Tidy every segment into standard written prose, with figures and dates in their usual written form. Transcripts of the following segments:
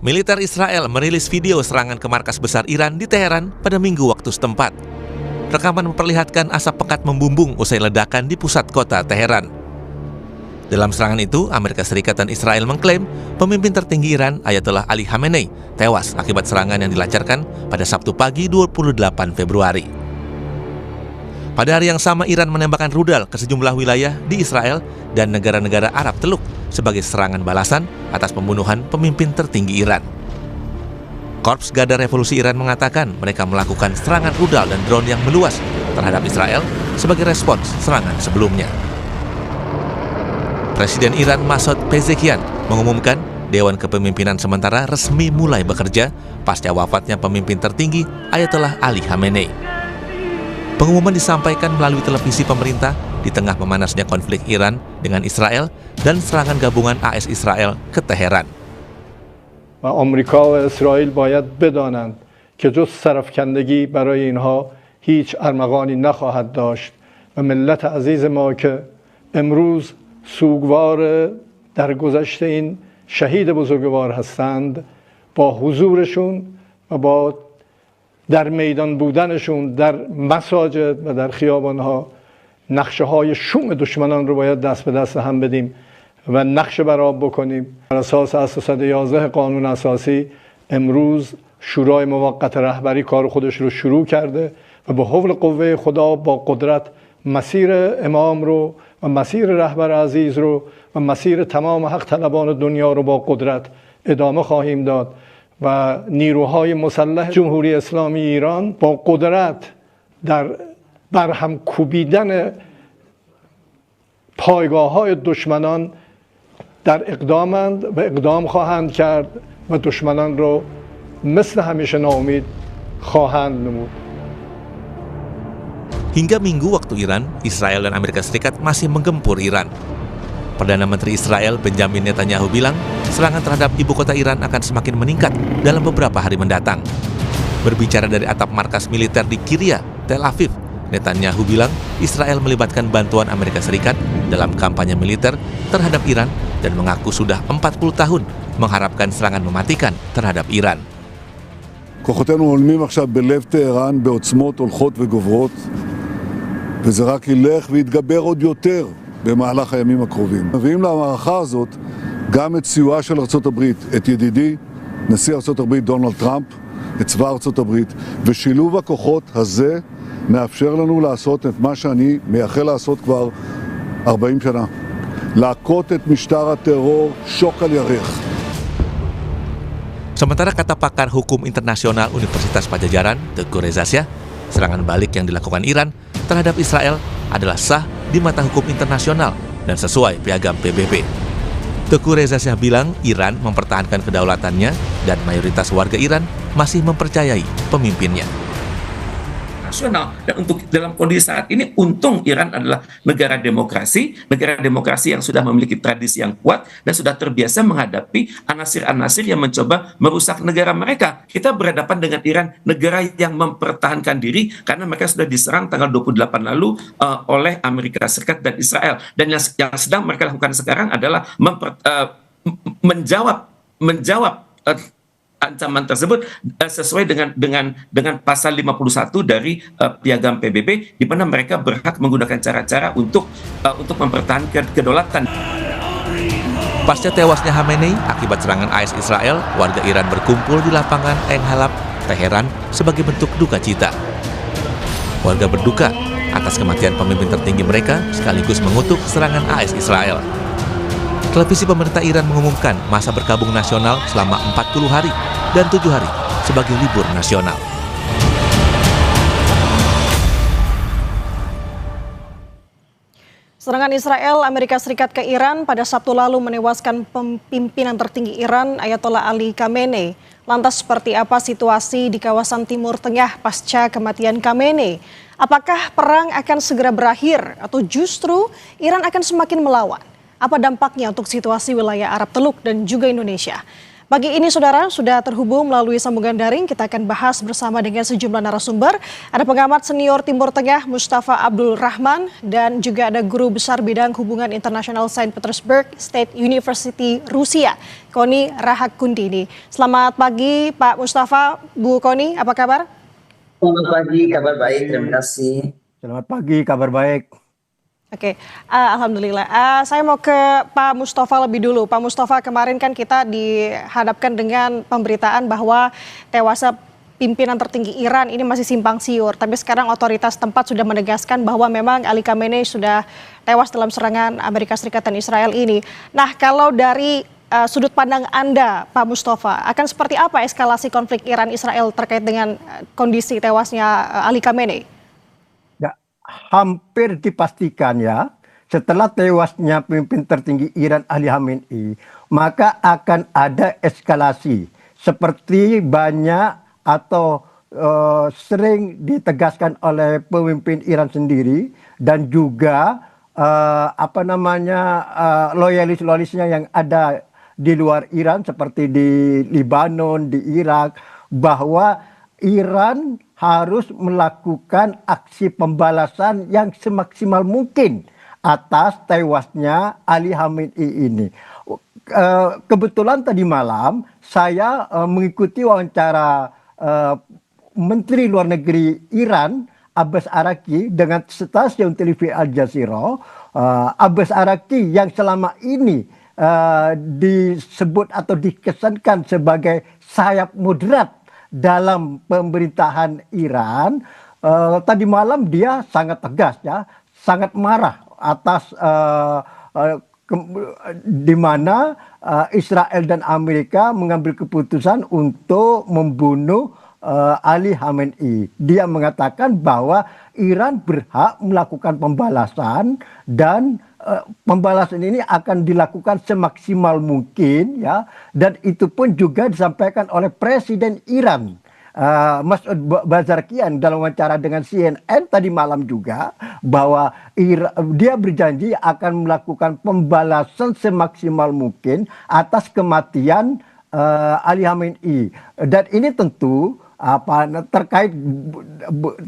Militer Israel merilis video serangan ke markas besar Iran di Teheran pada Minggu waktu setempat. Rekaman memperlihatkan asap pekat membumbung usai ledakan di pusat kota Teheran. Dalam serangan itu, Amerika Serikat dan Israel mengklaim pemimpin tertinggi Iran, Ayatollah Ali Khamenei, tewas akibat serangan yang dilancarkan pada Sabtu pagi 28 Februari. Pada hari yang sama, Iran menembakkan rudal ke sejumlah wilayah di Israel dan negara-negara Arab Teluk sebagai serangan balasan atas pembunuhan pemimpin tertinggi Iran. Korps Garda Revolusi Iran mengatakan mereka melakukan serangan rudal dan drone yang meluas terhadap Israel sebagai respons serangan sebelumnya. Presiden Iran Masoud Pezeshkian mengumumkan Dewan Kepemimpinan Sementara resmi mulai bekerja pasca wafatnya pemimpin tertinggi Ayatollah Ali Khamenei. Pengumuman disampaikan melalui televisi pemerintah di tengah memanasnya konflik Iran dengan Israel dan serangan gabungan AS Israel ke Teheran. و آمریکا و اسرائیل باید بدانند که جز سرافکندگی برای اینها هیچ ارمغانی نخواهد داشت و ملت عزیز ما که امروز سوگوار درگذشت این شهید بزرگوار هستند با حضورشون و با در میدان بودنشون در مساجد و در خیابانها نقشه های شوم دشمنان رو باید دست به دست هم بدیم و نقشه برآب بکنیم. بر اساس اصل 111 قانون اساسی امروز شورای موقت رهبری کار خودش رو شروع کرده و به حول قوه خدا با قدرت مسیر امام رو و مسیر رهبر عزیز رو و مسیر تمام حق طلبان دنیا رو با قدرت ادامه خواهیم داد و نیروهای مسلح جمهوری اسلامی ایران با قدرت در برهم کوبیدن پایگاه‌های دشمنان در اقدامند و اقدام خواهند کرد و دشمنان رو مثل همیشه ناامید خواهند نمود. Hingga Minggu waktu Iran, Israel dan Amerika Serikat masih menggempur Iran. Perdana Menteri Israel Benjamin Netanyahu bilang serangan terhadap ibu kota Iran akan semakin meningkat dalam beberapa hari mendatang. Berbicara dari atap markas militer di Kiryat, Tel Aviv, Netanyahu bilang Israel melibatkan bantuan Amerika Serikat dalam kampanye militer terhadap Iran dan mengaku sudah 40 tahun mengharapkan serangan mematikan terhadap Iran. כוחותינו הולמים עכשיו בלב טהרן בעוצמות הולכות וגוברות, וזה רק ילך ויתגבר עוד יותר במהלך הימים הקרובים. מביאים למערכה הזאת גם את סיועה של ארצות הברית, את ידידי נשיא ארצות הברית דונלד טראמפ, את צבא ארצות הברית, ושילוב הכוחות הזה מאפשר לנו לעשות את מה שאני מייחל לעשות כבר 40 שנה. להכות את משטר הטרור שוק על ירך. Sementara kata pakar hukum internasional Universitas Padjadjaran, Teuku Reza Shah, serangan balik yang dilakukan Iran terhadap Israel adalah sah di mata hukum internasional dan sesuai piagam PBB. Teuku Reza Shah bilang Iran mempertahankan kedaulatannya dan mayoritas warga Iran masih mempercayai pemimpinnya. Nasional. Dan untuk dalam kondisi saat ini, untung Iran adalah negara demokrasi yang sudah memiliki tradisi yang kuat dan sudah terbiasa menghadapi anasir-anasir yang mencoba merusak negara mereka. Kita berhadapan dengan Iran, negara yang mempertahankan diri karena mereka sudah diserang tanggal 28 lalu oleh Amerika Serikat dan Israel. Dan yang sedang mereka lakukan sekarang adalah menjawab ancaman tersebut sesuai dengan pasal 51 dari piagam PBB, di mana mereka berhak menggunakan cara-cara untuk mempertahankan kedaulatan. Pasca tewasnya Khamenei akibat serangan AS Israel, warga Iran berkumpul di lapangan Ein Halab, Teheran sebagai bentuk duka cita. Warga berduka atas kematian pemimpin tertinggi mereka sekaligus mengutuk serangan AS Israel. Televisi pemerintah Iran mengumumkan masa berkabung nasional selama 40 hari dan 7 hari sebagai libur nasional. Serangan Israel Amerika Serikat ke Iran pada Sabtu lalu menewaskan pimpinan tertinggi Iran Ayatollah Ali Khamenei. Lantas seperti apa situasi di kawasan Timur Tengah pasca kematian Khamenei? Apakah perang akan segera berakhir atau justru Iran akan semakin melawan? Apa dampaknya untuk situasi wilayah Arab Teluk dan juga Indonesia? Pagi ini saudara sudah terhubung melalui sambungan daring. Kita akan bahas bersama dengan sejumlah narasumber. Ada pengamat senior Timur Tengah Mustafa Abdul Rahman dan juga ada guru besar bidang hubungan internasional Saint Petersburg State University Rusia, Koni Rahakundini. Selamat pagi Pak Mustafa, Bu Koni, apa kabar? Selamat pagi, kabar baik, terima kasih. Selamat pagi, kabar baik. Oke, alhamdulillah. Saya mau ke Pak Mustafa lebih dulu. Pak Mustafa, kemarin kan kita dihadapkan dengan pemberitaan bahwa tewasnya pimpinan tertinggi Iran ini masih simpang siur. Tapi sekarang otoritas tempat sudah menegaskan bahwa memang Ali Khamenei sudah tewas dalam serangan Amerika Serikat dan Israel ini. Nah, kalau dari sudut pandang Anda, Pak Mustafa, akan seperti apa eskalasi konflik Iran-Israel terkait dengan kondisi tewasnya Ali Khamenei? Hampir dipastikan ya, setelah tewasnya pemimpin tertinggi Iran Ali Khamenei, maka akan ada eskalasi seperti banyak atau sering ditegaskan oleh pemimpin Iran sendiri dan juga loyalis-loyalisnya yang ada di luar Iran seperti di Lebanon, di Irak, bahwa Iran harus melakukan aksi pembalasan yang semaksimal mungkin atas tewasnya Ali Khamenei ini. Kebetulan tadi malam saya mengikuti wawancara Menteri Luar Negeri Iran Abbas Araqchi dengan stasiun televisi Al Jazeera. Abbas Araqchi yang selama ini disebut atau dikesankan sebagai sayap moderat dalam pemerintahan Iran, tadi malam dia sangat tegas ya, sangat marah atas di mana Israel dan Amerika mengambil keputusan untuk membunuh Ali Khamenei. Dia mengatakan bahwa Iran berhak melakukan pembalasan dan pembalasan ini akan dilakukan semaksimal mungkin ya, dan itu pun juga disampaikan oleh Presiden Iran Masoud Pezeshkian dalam wawancara dengan CNN tadi malam juga, bahwa dia berjanji akan melakukan pembalasan semaksimal mungkin atas kematian Ali Khamenei. Dan ini tentu terkait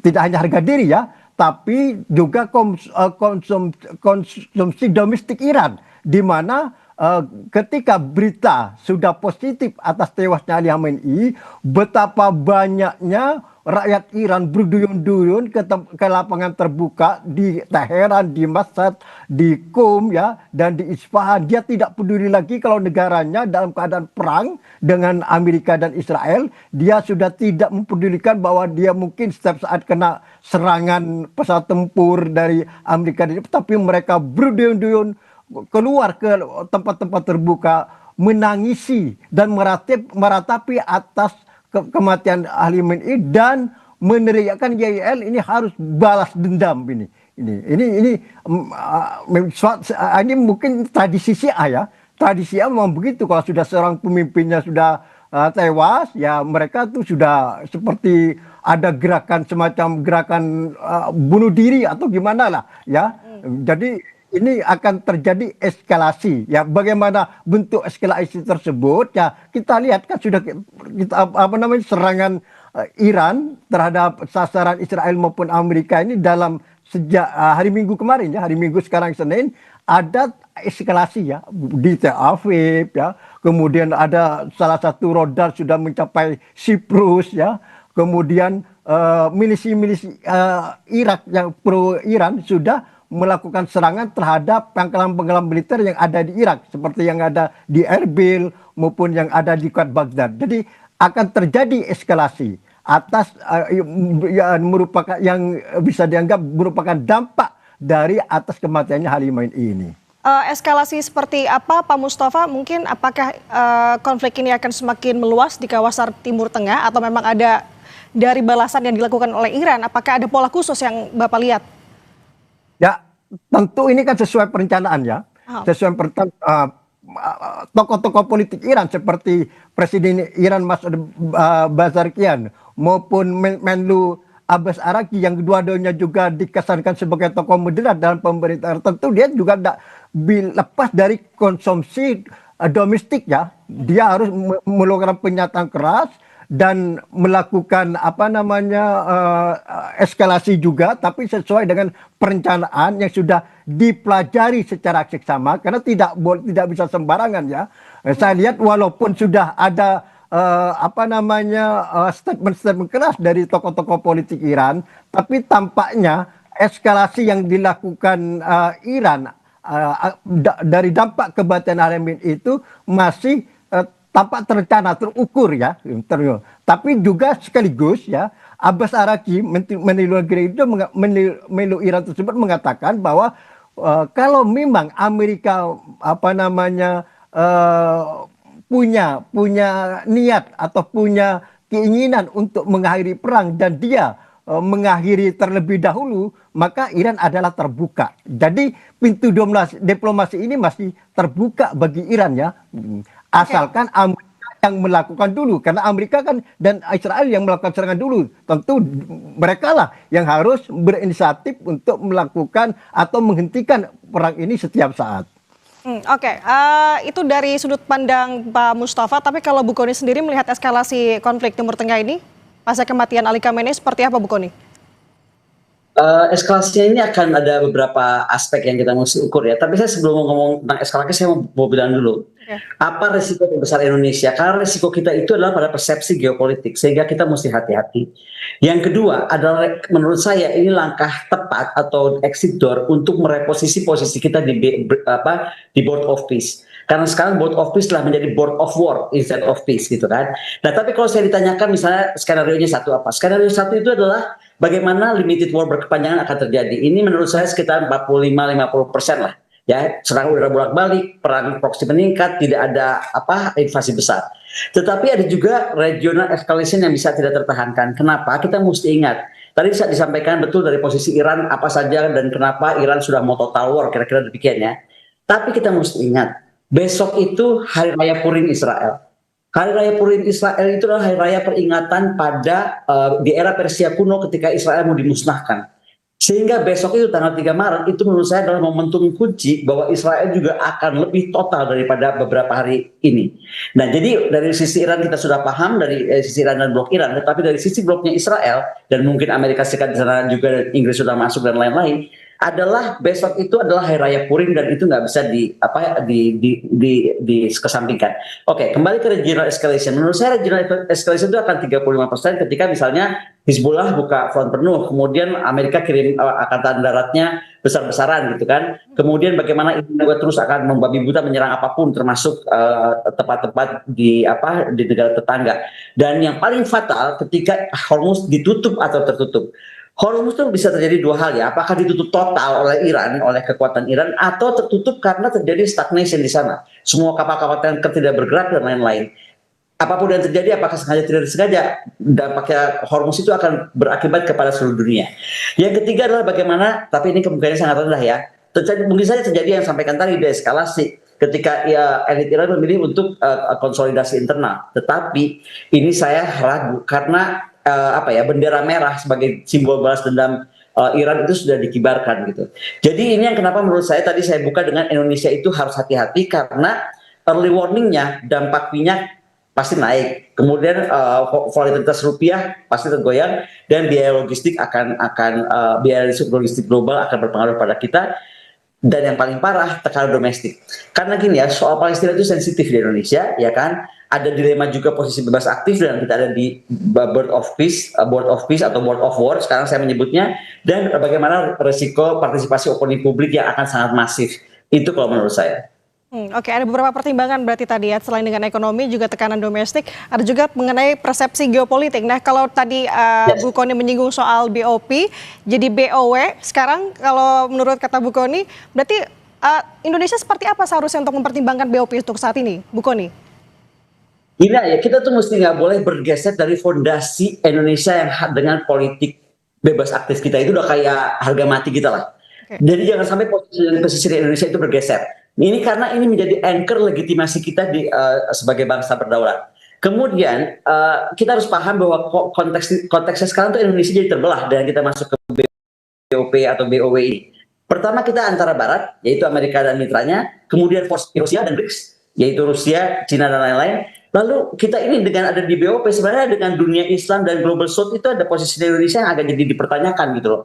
tidak hanya harga diri ya, tapi juga konsumsi domestik Iran, di mana ketika berita sudah positif atas tewasnya Ali Khamenei, betapa banyaknya rakyat Iran berduyun-duyun ke lapangan terbuka di Teheran, di Mashhad, di Qom ya, dan di Isfahan. Dia tidak peduli lagi kalau negaranya dalam keadaan perang dengan Amerika dan Israel. Dia sudah tidak mempedulikan bahwa dia mungkin setiap saat kena serangan pesawat tempur dari Amerika, tapi mereka berduyun-duyun keluar ke tempat-tempat terbuka, menangisi dan meratapi atas kematian Ali Khamenei dan meneriakkan YIL ini harus balas dendam ini mungkin tradisi Syiah ya. Tradisi Syiah memang begitu, kalau sudah seorang pemimpinnya sudah tewas ya, mereka tuh sudah seperti ada gerakan semacam gerakan bunuh diri atau gimana lah ya. Jadi ini akan terjadi eskalasi ya. Bagaimana bentuk eskalasi tersebut ya, kita lihat kan sudah serangan Iran terhadap sasaran Israel maupun Amerika ini dalam sejak hari Minggu kemarin ya, hari Minggu sekarang Senin, ada eskalasi ya di Tel Aviv ya. Kemudian ada salah satu rodar sudah mencapai Siprus ya. Kemudian milisi-milisi Irak yang pro Iran sudah melakukan serangan terhadap pangkalan-pangkalan militer yang ada di Irak, seperti yang ada di Erbil maupun yang ada di Kuwait Baghdad. Jadi akan terjadi eskalasi atas merupakan yang bisa dianggap merupakan dampak dari atas kematiannya Ali Khamenei ini. Eskalasi seperti apa, Pak Mustafa? Mungkin apakah konflik ini akan semakin meluas di kawasan Timur Tengah, atau memang ada dari balasan yang dilakukan oleh Iran? Apakah ada pola khusus yang Bapak lihat? Ya, tentu ini kan sesuai perencanaan ya. Sesuai tokoh-tokoh politik Iran seperti Presiden Iran Masoud Pezeshkian maupun Menlu Abbas Araqchi yang kedua-duanya juga dikesankan sebagai tokoh moderat dalam pemerintahan. Tentu dia juga tidak lepas dari konsumsi domestik ya, dia harus melakukan pernyataan keras dan melakukan eskalasi juga, tapi sesuai dengan perencanaan yang sudah dipelajari secara seksama, karena tidak bisa sembarangan ya. Saya lihat walaupun sudah ada statement-statement keras dari tokoh-tokoh politik Iran, tapi tampaknya eskalasi yang dilakukan Iran dari dampak kebatinan alamin itu masih tampak terencana, terukur ya. Tapi juga sekaligus ya, Abbas Araqi, Menteri Luar Negeri itu Menlu Iran tersebut mengatakan bahwa kalau memang Amerika punya niat atau punya keinginan untuk mengakhiri perang dan dia mengakhiri terlebih dahulu, maka Iran adalah terbuka. Jadi pintu diplomasi ini masih terbuka bagi Iran ya. Asalkan Amerika yang melakukan dulu, karena Amerika kan dan Israel yang melakukan serangan dulu. Tentu mereka lah yang harus berinisiatif untuk melakukan atau menghentikan perang ini setiap saat. Oke, itu dari sudut pandang Pak Mustafa, tapi kalau Bu Kony sendiri melihat eskalasi konflik Timur Tengah ini, pasca kematian Ali Khamenei, seperti apa Bu Kony? Eskalasinya ini akan ada beberapa aspek yang kita mesti ukur ya. Tapi saya sebelum ngomong tentang eskalasi, saya mau bilang dulu. Apa resiko terbesar Indonesia? Karena resiko kita itu adalah pada persepsi geopolitik, sehingga kita mesti hati-hati. Yang kedua adalah menurut saya ini langkah tepat atau exit door untuk mereposisi posisi kita di board of peace. Karena sekarang board of peace telah menjadi board of war instead of peace gitu kan. Nah tapi kalau saya ditanyakan misalnya skenario-nya satu apa? Skenario satu itu adalah bagaimana limited war berkepanjangan akan terjadi. Ini menurut saya sekitar 45-50% lah. Ya, serangan udara bolak-balik, perang proksi meningkat, tidak ada invasi besar. Tetapi ada juga regional escalation yang bisa tidak tertahankan. Kenapa? Kita mesti ingat. Tadi bisa disampaikan betul dari posisi Iran apa saja dan kenapa Iran sudah mau total war, kira-kira demikian ya. Tapi kita mesti ingat, besok itu Hari Raya Purim Israel. Hari Raya Purim Israel itu adalah hari raya peringatan pada di era Persia kuno ketika Israel mau dimusnahkan. Sehingga besok itu tanggal 3 Maret itu menurut saya adalah momentum kunci bahwa Israel juga akan lebih total daripada beberapa hari ini. Nah jadi dari sisi Iran kita sudah paham, dari sisi Iran dan blok Iran, tetapi dari sisi bloknya Israel dan mungkin Amerika Serikat di sana juga dan Inggris sudah masuk dan lain-lain, adalah besok itu adalah Hari Raya Purim dan itu nggak bisa dikesampingkan. Oke, kembali ke regional escalation. Menurut saya regional escalation itu akan 35% ketika misalnya Hizbullah buka front penuh, kemudian Amerika kirim angkatan daratnya besar-besaran gitu kan. Kemudian bagaimana Indonesia terus akan membabi buta menyerang apapun termasuk tempat-tempat di negara tetangga. Dan yang paling fatal ketika Hormuz ditutup atau tertutup. Hormuz itu bisa terjadi dua hal ya, apakah ditutup total oleh Iran, oleh kekuatan Iran, atau tertutup karena terjadi stagnation di sana. Semua kapal-kapal tanker tidak bergerak dan lain-lain. Apapun yang terjadi, apakah sengaja tidak disengaja, dampaknya Hormuz itu akan berakibat kepada seluruh dunia. Yang ketiga adalah bagaimana, tapi ini kemungkinannya sangat rendah ya, mungkin saja terjadi yang sampaikan tadi, deeskalasi. Ketika elit Iran memilih untuk konsolidasi internal. Tetapi ini saya ragu karena bendera merah sebagai simbol balas dendam Iran itu sudah dikibarkan gitu. Jadi ini yang kenapa menurut saya tadi saya buka dengan Indonesia itu harus hati-hati karena early warningnya dampak minyak pasti naik, kemudian volatilitas rupiah pasti tergoyang dan biaya logistik biaya logistik global akan berpengaruh pada kita. Dan yang paling parah tekanan domestik. Karena gini ya, soal Palestina itu sensitif di Indonesia, ya kan? Ada dilema juga posisi bebas aktif dan kita ada di board of peace atau board of war sekarang saya menyebutnya, dan bagaimana resiko partisipasi opini publik yang akan sangat masif. Itu kalau menurut saya. Oke, ada beberapa pertimbangan berarti tadi ya, selain dengan ekonomi juga tekanan domestik, ada juga mengenai persepsi geopolitik. Nah kalau tadi Bu Kony menyinggung soal BOP, jadi BOW, sekarang kalau menurut kata Bu Kony, berarti Indonesia seperti apa seharusnya untuk mempertimbangkan BOP untuk saat ini, Bu Kony? Gila ya, kita tuh mesti nggak boleh bergeser dari fondasi Indonesia yang dengan politik bebas aktif kita, itu udah kayak harga mati kita lah. Jadi jangan sampai posisi Indonesia itu bergeser. Ini karena ini menjadi anchor legitimasi kita sebagai bangsa berdaulat. Kemudian kita harus paham bahwa konteksnya sekarang tuh Indonesia jadi terbelah dan kita masuk ke BOP atau BOW ini. Pertama kita antara Barat, yaitu Amerika dan mitranya, kemudian Rusia dan BRICS, yaitu Rusia, Cina dan lain-lain. Lalu kita ini dengan ada di BOP sebenarnya dengan dunia Islam dan Global South itu ada posisi Indonesia yang agak jadi dipertanyakan gitu loh.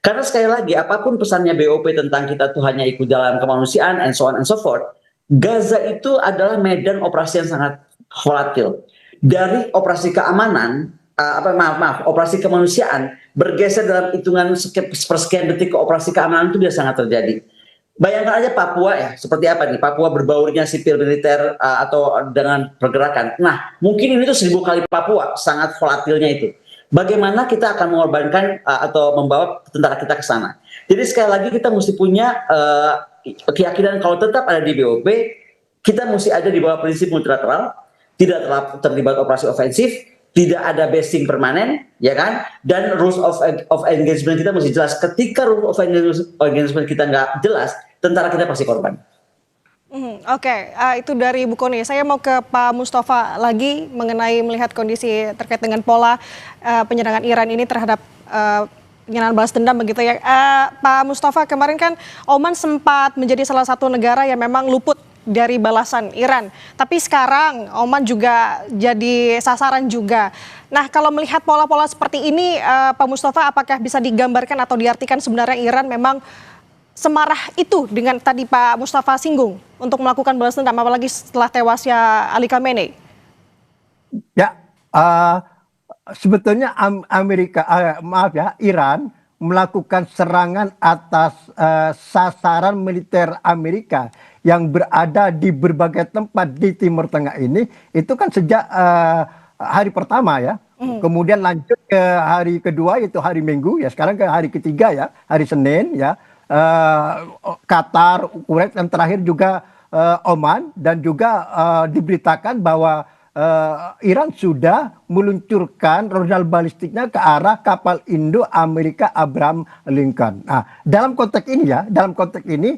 Karena sekali lagi apapun pesannya BOP tentang kita tuh hanya ikut jalan kemanusiaan and so on and so forth, Gaza itu adalah medan operasi yang sangat volatil. Dari operasi keamanan, operasi kemanusiaan bergeser dalam hitungan sepersekian detik ke operasi keamanan itu dia sangat terjadi. Bayangkan aja Papua ya, seperti apa nih? Papua berbaurnya sipil militer atau dengan pergerakan. Nah, mungkin ini tuh 1000 kali Papua, sangat volatilnya itu. Bagaimana kita akan mengorbankan atau membawa tentara kita ke sana? Jadi sekali lagi kita mesti punya keyakinan kalau tetap ada di BOP, kita mesti ada di bawah prinsip multilateral, tidak terlibat operasi ofensif, tidak ada basing permanen, ya kan? Dan rules of engagement kita mesti jelas. Ketika rules of engagement kita nggak jelas, tentara kita pasti korban. Oke, itu dari Bu Kony. Saya mau ke Pak Mustafa lagi mengenai melihat kondisi terkait dengan pola penyerangan Iran ini terhadap penyerangan balas dendam begitu ya. Pak Mustafa, kemarin kan Oman sempat menjadi salah satu negara yang memang luput dari balasan Iran. Tapi sekarang Oman juga jadi sasaran juga. Nah, kalau melihat pola-pola seperti ini, Pak Mustafa, apakah bisa digambarkan atau diartikan sebenarnya Iran memang semarah itu dengan tadi Pak Mustafa singgung untuk melakukan balas dendam, apalagi setelah tewasnya Ali Khamenei? Ya, sebetulnya Iran melakukan serangan atas sasaran militer Amerika yang berada di berbagai tempat di Timur Tengah ini, itu kan sejak hari pertama ya. Kemudian lanjut ke hari kedua, yaitu hari Minggu, ya sekarang ke hari ketiga ya, hari Senin ya. Qatar, Kuwait, dan terakhir juga Oman, dan juga diberitakan bahwa Iran sudah meluncurkan rudal balistiknya ke arah kapal Indo Amerika Abraham Lincoln. Nah, dalam konteks ini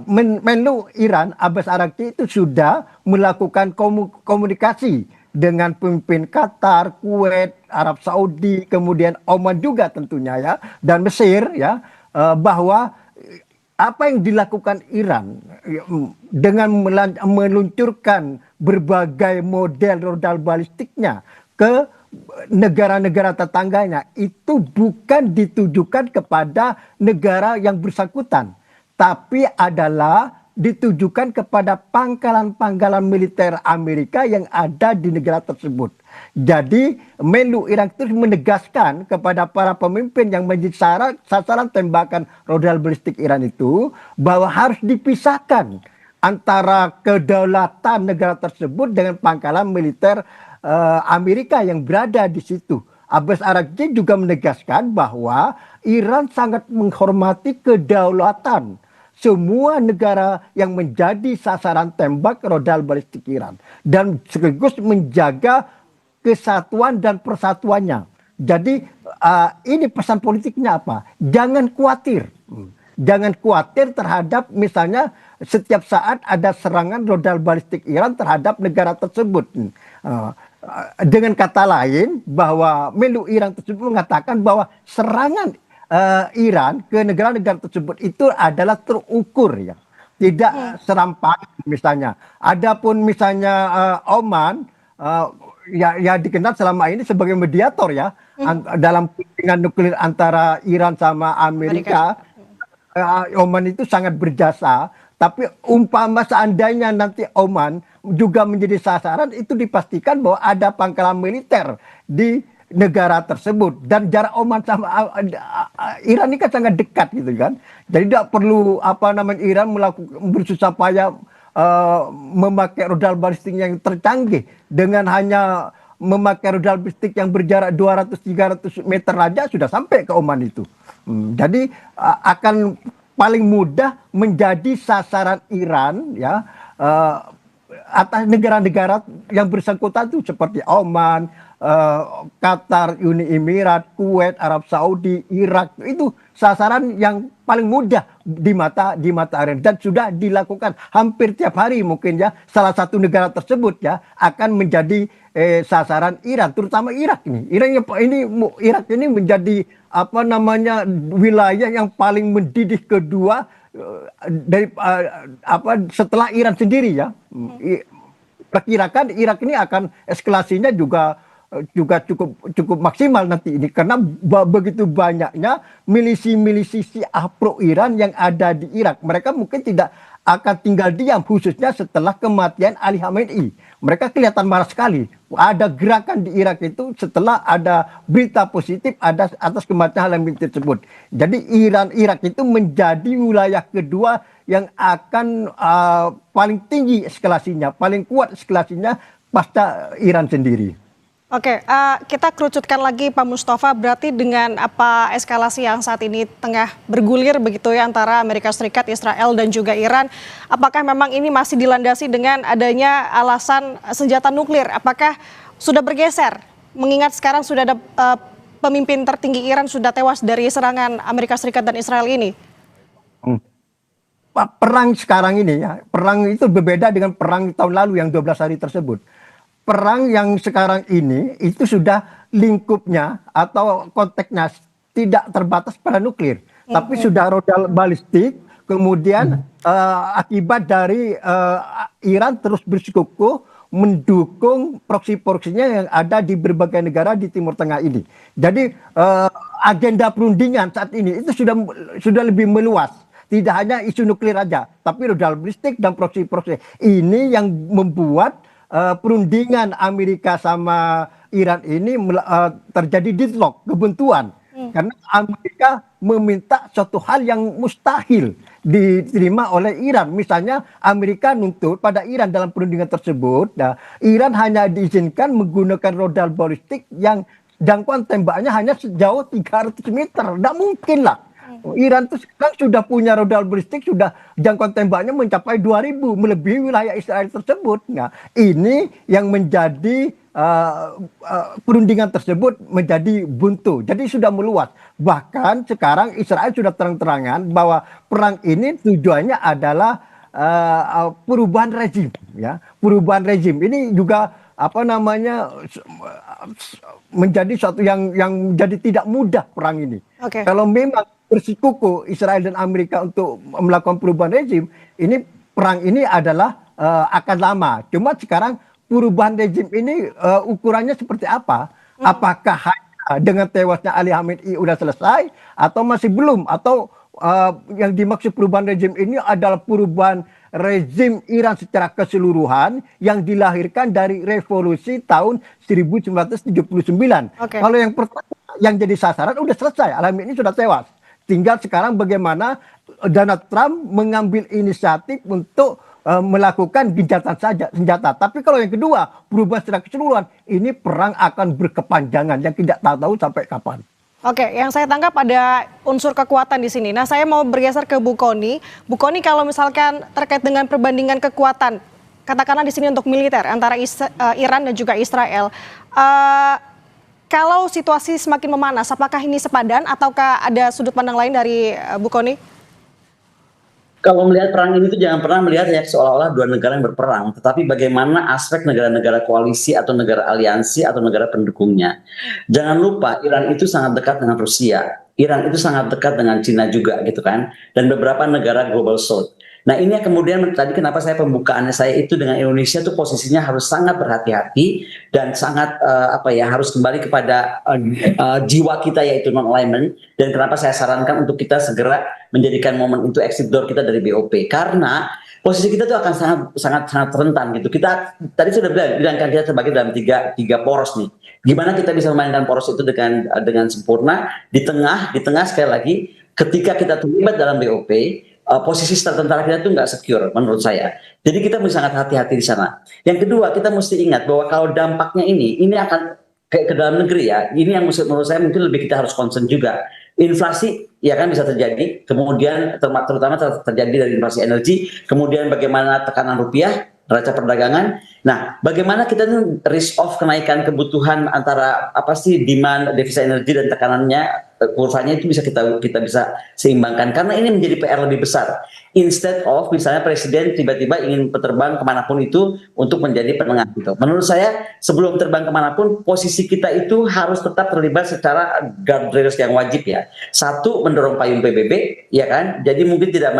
Menlu Iran Abbas Araghchi itu sudah melakukan komunikasi dengan pemimpin Qatar, Kuwait, Arab Saudi, kemudian Oman juga tentunya ya, dan Mesir ya, bahwa apa yang dilakukan Iran dengan meluncurkan berbagai model rudal balistiknya ke negara-negara tetangganya itu bukan ditujukan kepada negara yang bersangkutan, tapi adalah ditujukan kepada pangkalan-pangkalan militer Amerika yang ada di negara tersebut. Jadi Menlu Iran terus menegaskan kepada para pemimpin yang menjadi sasaran tembakan rudal balistik Iran itu bahwa harus dipisahkan antara kedaulatan negara tersebut dengan pangkalan militer Amerika yang berada di situ. Abbas Araghchi juga menegaskan bahwa Iran sangat menghormati kedaulatan semua negara yang menjadi sasaran tembak rudal balistik Iran dan sekaligus menjaga kesatuan dan persatuannya. Jadi ini pesan politiknya apa? Jangan khawatir. Jangan khawatir terhadap misalnya setiap saat ada serangan rudal balistik Iran terhadap negara tersebut. Dengan kata lain bahwa Menlu Iran tersebut mengatakan bahwa serangan Iran ke negara-negara tersebut itu adalah terukur ya, tidak serampangan misalnya. Adapun misalnya Oman ya dikenal selama ini sebagai mediator ya dalam perundingan nuklir antara Iran sama Amerika. Oman itu sangat berjasa, tapi umpama seandainya nanti Oman juga menjadi sasaran, itu dipastikan bahwa ada pangkalan militer di negara tersebut, dan jarak Oman sama Iran ini kan sangat dekat gitu kan. Jadi tidak perlu Iran bersusah payah memakai rudal balistik yang tercanggih, dengan hanya memakai rudal balistik yang berjarak 200-300 meter saja sudah sampai ke Oman itu. Jadi akan paling mudah menjadi sasaran Iran ya atas negara-negara yang bersangkutan itu seperti Oman, Qatar, Uni Emirat, Kuwait, Arab Saudi, Irak, itu sasaran yang paling mudah di mata Iran, dan sudah dilakukan hampir tiap hari mungkin ya. Salah satu negara tersebut ya akan menjadi sasaran Iran, terutama Irak ini. Irak ini menjadi wilayah yang paling mendidih kedua setelah Iran sendiri ya. Perkirakan Irak ini akan eskalasinya juga cukup maksimal nanti ini karena begitu banyaknya milisi-milisi Syiah pro Iran yang ada di Irak. Mereka mungkin tidak akan tinggal diam khususnya setelah kematian Ali Khamenei. Mereka kelihatan marah sekali. Ada gerakan di Irak itu setelah ada berita positif atas kematian Khamenei tersebut. Jadi Irak itu menjadi wilayah kedua yang akan paling tinggi eskalasinya, paling kuat eskalasinya pasca Iran sendiri. Oke, kita kerucutkan lagi Pak Mustafa, berarti dengan apa eskalasi yang saat ini tengah bergulir begitu ya antara Amerika Serikat, Israel dan juga Iran, apakah memang ini masih dilandasi dengan adanya alasan senjata nuklir? Apakah sudah bergeser? Mengingat sekarang sudah ada pemimpin tertinggi Iran sudah tewas dari serangan Amerika Serikat dan Israel ini. Perang sekarang ini ya, perang itu berbeda dengan perang tahun lalu yang 12 hari tersebut. Perang yang sekarang ini itu sudah lingkupnya atau konteksnya tidak terbatas pada nuklir, tapi sudah rudal balistik. Kemudian akibat dari Iran terus bersikukuh mendukung proksi-proksinya yang ada di berbagai negara di Timur Tengah ini. Jadi agenda perundingan saat ini itu sudah lebih meluas. Tidak hanya isu nuklir aja, tapi rudal balistik dan proksi-proksi. Ini yang membuat perundingan Amerika sama Iran ini terjadi deadlock, kebuntuan. Karena Amerika meminta suatu hal yang mustahil diterima oleh Iran. Misalnya Amerika nuntut pada Iran dalam perundingan tersebut, Iran hanya diizinkan menggunakan rudal balistik yang jangkauan tembaknya hanya sejauh 300 meter. Tidak mungkin lah. Iran itu sekarang sudah punya rudal balistik, sudah jangkauan tembaknya mencapai 2000, melebihi wilayah Israel tersebut. Nah, ini yang menjadi perundingan tersebut menjadi buntu. Jadi sudah meluas. Bahkan sekarang Israel sudah terang-terangan bahwa perang ini tujuannya adalah perubahan rezim, ya. Perubahan rezim ini juga menjadi suatu yang menjadi tidak mudah perang ini. Okay. Kalau memang bersikukuh Israel dan Amerika untuk melakukan perubahan rezim, ini perang ini adalah akan lama. Cuma sekarang perubahan rezim ini ukurannya seperti apa? Apakah hanya dengan tewasnya Ali Khamenei sudah selesai atau masih belum? Atau yang dimaksud perubahan rezim ini adalah perubahan rezim Iran secara keseluruhan yang dilahirkan dari revolusi tahun 1979. Okay. Kalau yang pertama yang jadi sasaran udah selesai, Ali Khamenei sudah tewas. Tinggal sekarang bagaimana Donald Trump mengambil inisiatif untuk melakukan gencatan senjata. Tapi kalau yang kedua, perubahan secara keseluruhan, ini perang akan berkepanjangan yang tidak tahu sampai kapan. Oke, yang saya tangkap ada unsur kekuatan di sini. Nah, saya mau bergeser ke Bu Kony. Bu Kony, kalau misalkan terkait dengan perbandingan kekuatan, katakanlah di sini untuk militer antara Iran dan juga Israel, kalau situasi semakin memanas, apakah ini sepadan ataukah ada sudut pandang lain dari Bu Kony? Kalau melihat perang ini tuh jangan pernah melihat ya seolah-olah dua negara yang berperang, tetapi bagaimana aspek negara-negara koalisi atau negara aliansi atau negara pendukungnya. Jangan lupa Iran itu sangat dekat dengan Rusia, Iran itu sangat dekat dengan Cina juga gitu kan, dan beberapa negara Global South. Nah ini kemudian tadi kenapa saya pembukaannya saya itu dengan Indonesia tuh posisinya harus sangat berhati-hati dan sangat harus kembali kepada jiwa kita yaitu non-alignment, dan kenapa saya sarankan untuk kita segera menjadikan momen itu exit door kita dari BOP karena posisi kita tuh akan sangat rentan gitu. Kita tadi sudah bilang kan kita terbagi dalam tiga poros nih. Gimana kita bisa memainkan poros itu dengan sempurna di tengah sekali lagi ketika kita terlibat dalam BOP. Posisi tentara kita itu nggak secure menurut saya. Jadi kita mesti sangat hati-hati di sana. Yang kedua, kita mesti ingat bahwa kalau dampaknya ini akan ke dalam negeri ya. Ini yang menurut saya mungkin lebih kita harus concern juga. Inflasi ya kan bisa terjadi, kemudian terutama terjadi dari inflasi energi, kemudian bagaimana tekanan rupiah, neraca perdagangan. Nah, bagaimana kita risk off kenaikan kebutuhan antara demand devisa energi dan tekanannya kurvanya itu bisa kita bisa seimbangkan, karena ini menjadi PR lebih besar. Instead of misalnya presiden tiba-tiba ingin terbang kemanapun itu untuk menjadi penengah gitu. Menurut saya sebelum terbang kemanapun, posisi kita itu harus tetap terlibat secara guardrails yang wajib ya. Satu, mendorong payung PBB, ya kan. Jadi mungkin tidak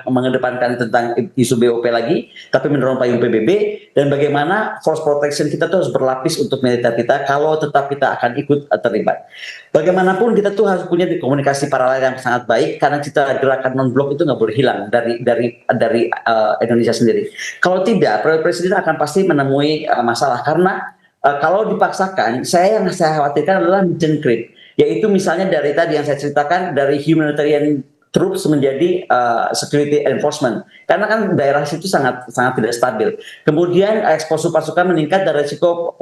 mengedepankan tentang isu BOP lagi, tapi mendorong payung PBB, dan bagaimana force protection kita tuh harus berlapis untuk militer kita kalau tetap kita akan ikut terlibat. Bagaimanapun kita tuh harus punya komunikasi paralel yang sangat baik, karena kita gerakan non-blok itu nggak boleh hilang dari Indonesia sendiri. Kalau tidak, presiden akan pasti menemui masalah, karena kalau dipaksakan, yang saya khawatirkan adalah mission creep, yaitu misalnya dari tadi yang saya ceritakan, dari humanitarian troops menjadi security enforcement, karena kan daerah situ sangat tidak stabil. Kemudian eksposur pasukan meningkat dan resiko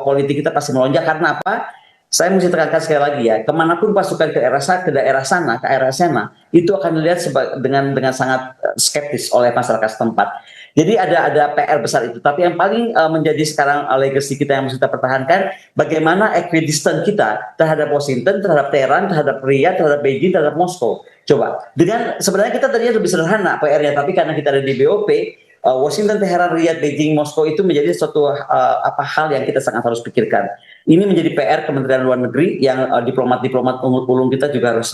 politik kita pasti melonjak. Karena apa? Saya mesti tekankan sekali lagi ya, kemanapun pasukan ke daerah sana, itu akan dilihat dengan sangat skeptis oleh masyarakat setempat. Jadi ada PR besar itu. Tapi yang paling menjadi sekarang legacy kita yang mesti kita pertahankan, bagaimana equidistant kita terhadap Washington, terhadap Teheran, terhadap Riyadh, terhadap Beijing, terhadap Moskow. Coba, dengan sebenarnya kita tadinya lebih sederhana PR-nya, tapi karena kita ada di BOP, Washington, Teheran, Riyadh, Beijing, Moskow itu menjadi suatu hal yang kita sangat harus pikirkan. Ini menjadi PR Kementerian Luar Negeri yang diplomat-diplomat ulung kita juga harus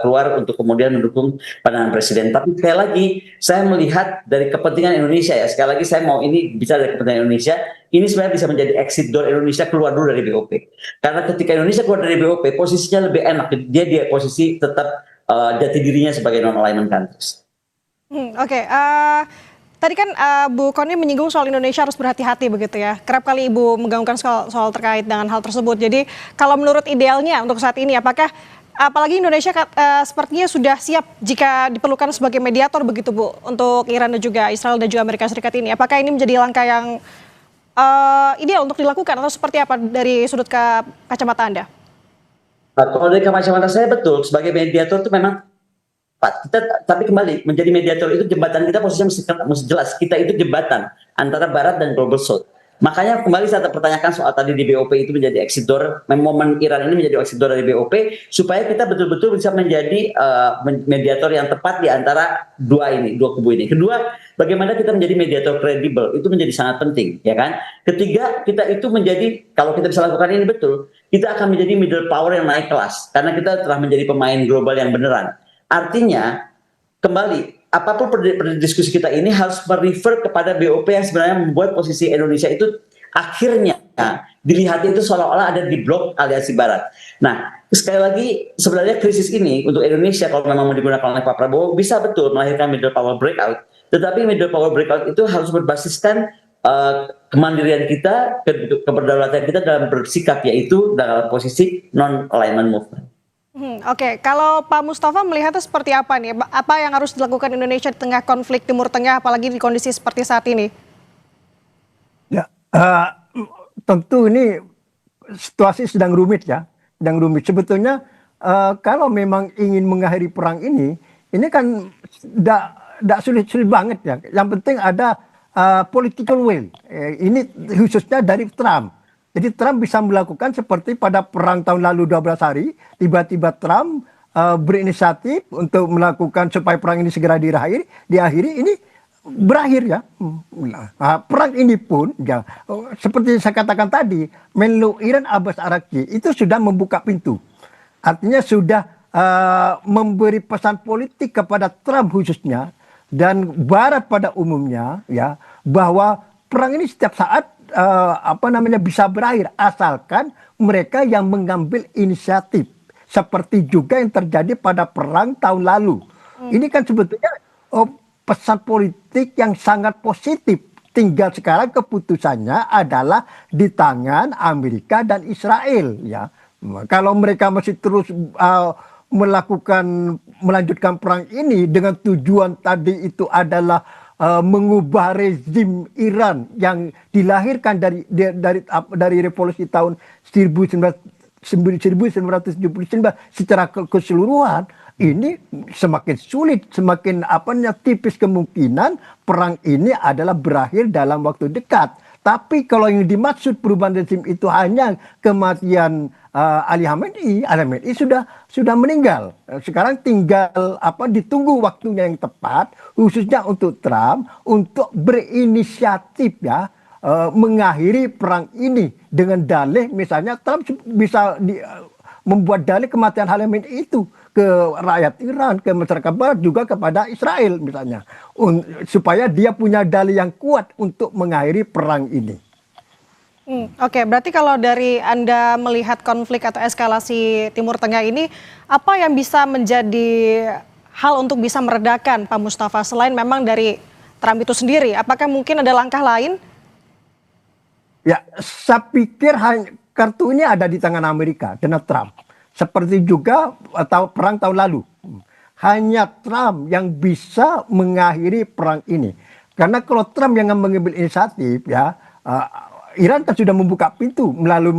keluar untuk kemudian mendukung pandangan presiden. Tapi sekali lagi saya melihat dari kepentingan Indonesia ya. Sekali lagi saya mau ini bicara dari kepentingan Indonesia. Ini sebenarnya bisa menjadi exit door Indonesia keluar dulu dari BOP. Karena ketika Indonesia keluar dari BOP, posisinya lebih enak. Dia di posisi tetap jati dirinya sebagai non-alignment countries. Oke. Tadi kan Bu Kony menyinggung soal Indonesia harus berhati-hati begitu ya. Kerap kali Ibu menggaungkan soal terkait dengan hal tersebut. Jadi kalau menurut idealnya untuk saat ini, apalagi Indonesia sepertinya sudah siap jika diperlukan sebagai mediator begitu Bu, untuk Iran dan juga Israel dan juga Amerika Serikat ini. Apakah ini menjadi langkah yang ideal untuk dilakukan atau seperti apa dari sudut kacamata Anda? Kalau dari kacamata saya betul, sebagai mediator itu memang tapi kembali menjadi mediator itu jembatan kita posisinya mesti jelas. Kita itu jembatan antara Barat dan Global South. Makanya kembali saya pertanyakan soal tadi di BOP itu menjadi exit door, momen Iran ini menjadi exit door dari BOP, supaya kita betul-betul bisa menjadi mediator yang tepat di antara dua kubu ini. Kedua, bagaimana kita menjadi mediator kredibel, itu menjadi sangat penting, ya kan? Ketiga, kita itu menjadi, kalau kita bisa lakukan ini betul, kita akan menjadi middle power yang naik kelas, karena kita telah menjadi pemain global yang beneran. Artinya, kembali, apapun diskusi kita ini harus merefer kepada BOP yang sebenarnya membuat posisi Indonesia itu akhirnya dilihat itu seolah-olah ada di blok aliansi Barat. Nah, sekali lagi, sebenarnya krisis ini untuk Indonesia kalau memang mau digunakan oleh Pak Prabowo, bisa betul melahirkan middle power breakout. Tetapi middle power breakout itu harus berbasiskan kemandirian kita, keberdaulatan kita dalam bersikap, yaitu dalam posisi non-alignment movement. Oke, kalau Pak Mustafa melihatnya seperti apa nih? Apa yang harus dilakukan Indonesia di tengah konflik Timur Tengah, apalagi di kondisi seperti saat ini? Ya, tentu ini situasi sedang rumit ya, sedang rumit. Sebetulnya kalau memang ingin mengakhiri perang ini kan tidak sulit-sulit banget ya. Yang penting ada political will. Ini khususnya dari Trump. Jadi Trump bisa melakukan seperti pada perang tahun lalu 12 hari, tiba-tiba Trump berinisiatif untuk melakukan supaya perang ini segera diakhiri, ini berakhir ya. Nah, perang ini pun ya, seperti saya katakan tadi, Menlu Iran Abbas Araghchi itu sudah membuka pintu. Artinya sudah memberi pesan politik kepada Trump khususnya dan Barat pada umumnya ya, bahwa perang ini setiap saat bisa berakhir asalkan mereka yang mengambil inisiatif, seperti juga yang terjadi pada perang tahun lalu. Ini kan sebetulnya pesan politik yang sangat positif. Tinggal sekarang keputusannya adalah di tangan Amerika dan Israel ya. Kalau mereka masih terus melanjutkan perang ini dengan tujuan tadi itu adalah mengubah rezim Iran yang dilahirkan dari revolusi tahun 1979 secara keseluruhan, ini semakin sulit, semakin tipis kemungkinan perang ini adalah berakhir dalam waktu dekat. Tapi kalau yang dimaksud perubahan rezim itu hanya kematian Ali Khamenei sudah meninggal. Sekarang tinggal ditunggu waktunya yang tepat, khususnya untuk Trump untuk berinisiatif ya. Mengakhiri perang ini dengan dalih misalnya Trump bisa membuat dalih kematian Khamenei itu ke rakyat Iran, ke masyarakat Barat, juga kepada Israel misalnya, supaya dia punya dalih yang kuat untuk mengakhiri perang ini. Oke, berarti kalau dari Anda melihat konflik atau eskalasi Timur Tengah ini, apa yang bisa menjadi hal untuk bisa meredakan, Pak Mustafa, selain memang dari Trump itu sendiri? Apakah mungkin ada langkah lain? Ya, saya pikir kartu ini ada di tangan Amerika, Donald Trump. Seperti juga perang tahun lalu. Hanya Trump yang bisa mengakhiri perang ini. Karena kalau Trump yang mengambil inisiatif, ya, Iran kan sudah membuka pintu melalui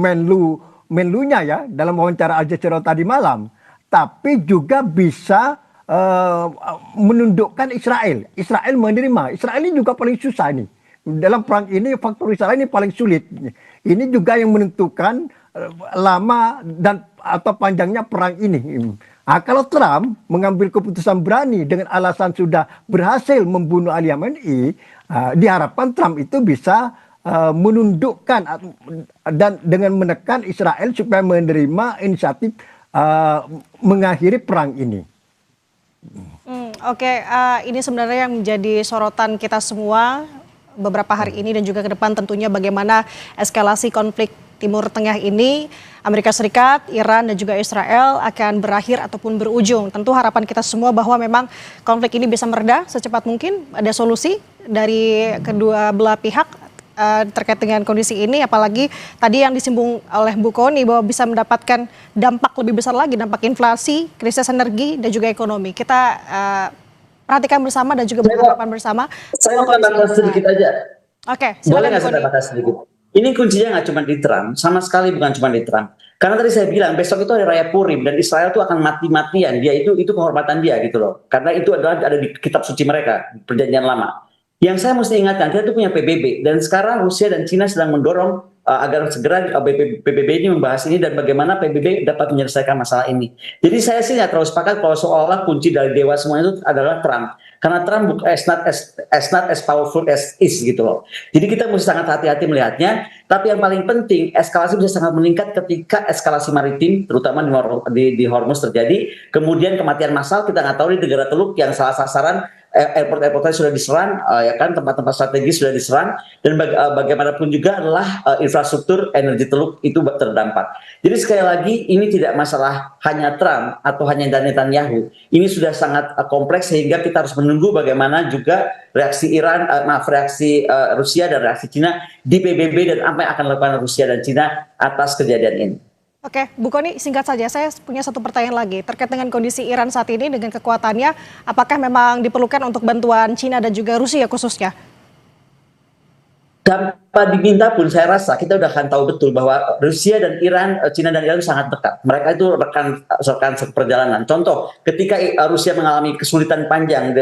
menlunya ya, dalam wawancara Al Jazeera tadi malam. Tapi juga bisa menundukkan Israel. Israel menerima. Israel ini juga paling susah nih. Dalam perang ini faktor Israel ini paling sulit. Ini juga yang menentukan lama dan atau panjangnya perang ini. Nah, kalau Trump mengambil keputusan berani dengan alasan sudah berhasil membunuh Ali Khamenei, diharapkan Trump itu bisa menundukkan dan dengan menekan Israel supaya menerima inisiatif mengakhiri perang ini. Oke, ini sebenarnya yang menjadi sorotan kita semua beberapa hari ini dan juga ke depan, tentunya bagaimana eskalasi konflik Timur Tengah ini, Amerika Serikat, Iran dan juga Israel akan berakhir ataupun berujung. Tentu harapan kita semua bahwa memang konflik ini bisa mereda secepat mungkin, ada solusi dari kedua belah pihak terkait dengan kondisi ini, apalagi tadi yang disinggung oleh Bu Kony bahwa bisa mendapatkan dampak lebih besar lagi, dampak inflasi, krisis energi dan juga ekonomi. Kita perhatikan bersama dan juga berharapan bersama. Saya mau tambahkan sedikit aja. Oke, boleh silakan. nggak saya tambahkan sedikit? Ini kuncinya nggak cuma di Trump, sama sekali bukan cuma di Trump. Karena tadi saya bilang besok itu hari Raya Purim dan Israel itu akan mati-matian. Dia itu kehormatan dia gitu loh. Karena itu adalah ada di kitab suci mereka, Perjanjian Lama. Yang saya mesti ingatkan, kita itu punya PBB dan sekarang Rusia dan Cina sedang mendorong agar segera PBB ini membahas ini dan bagaimana PBB dapat menyelesaikan masalah ini. Jadi saya sih nggak terlalu sepakat kalau seolah-olah kunci dari dewa semua itu adalah Trump. Karena Trump is not as powerful as is gitu loh. Jadi kita mesti sangat hati-hati melihatnya. Tapi yang paling penting, eskalasi bisa sangat meningkat ketika eskalasi maritim, terutama di Hormuz terjadi. Kemudian kematian massal, kita nggak tahu di negara Teluk yang salah sasaran, airport-airportnya sudah diserang, ya kan, tempat-tempat strategis sudah diserang, dan bagaimanapun juga adalah infrastruktur energi Teluk itu terdampak. Jadi sekali lagi ini tidak masalah hanya Trump atau hanya Netanyahu. Ini sudah sangat kompleks sehingga kita harus menunggu bagaimana juga reaksi Rusia dan reaksi Cina di PBB dan apa yang akan dilakukan Rusia dan Cina atas kejadian ini. Oke, Bu Kony, singkat saja, saya punya satu pertanyaan lagi terkait dengan kondisi Iran saat ini dengan kekuatannya, apakah memang diperlukan untuk bantuan Cina dan juga Rusia khususnya? Tanpa diminta pun saya rasa kita udah akan tahu betul bahwa Rusia dan Iran, Cina dan Iran sangat dekat. Mereka itu rekan seperjalanan. Contoh, ketika Rusia mengalami kesulitan panjang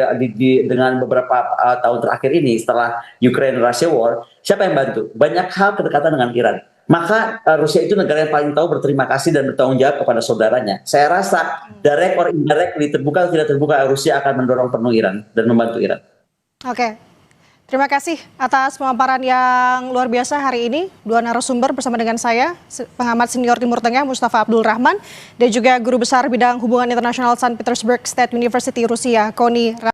dengan beberapa tahun terakhir ini setelah Ukraine-Russia War, siapa yang bantu? Banyak hal kedekatan dengan Iran. Maka Rusia itu negara yang paling tahu berterima kasih dan bertanggung jawab kepada saudaranya. Saya rasa direct or indirectly, terbuka atau tidak terbuka, Rusia akan mendorong penuh Iran dan membantu Iran. Oke, terima kasih atas pemaparan yang luar biasa hari ini. Dua narasumber bersama dengan saya, pengamat senior Timur Tengah Mustafa Abdul Rahman dan juga guru besar bidang hubungan internasional St. Petersburg State University Rusia, Kony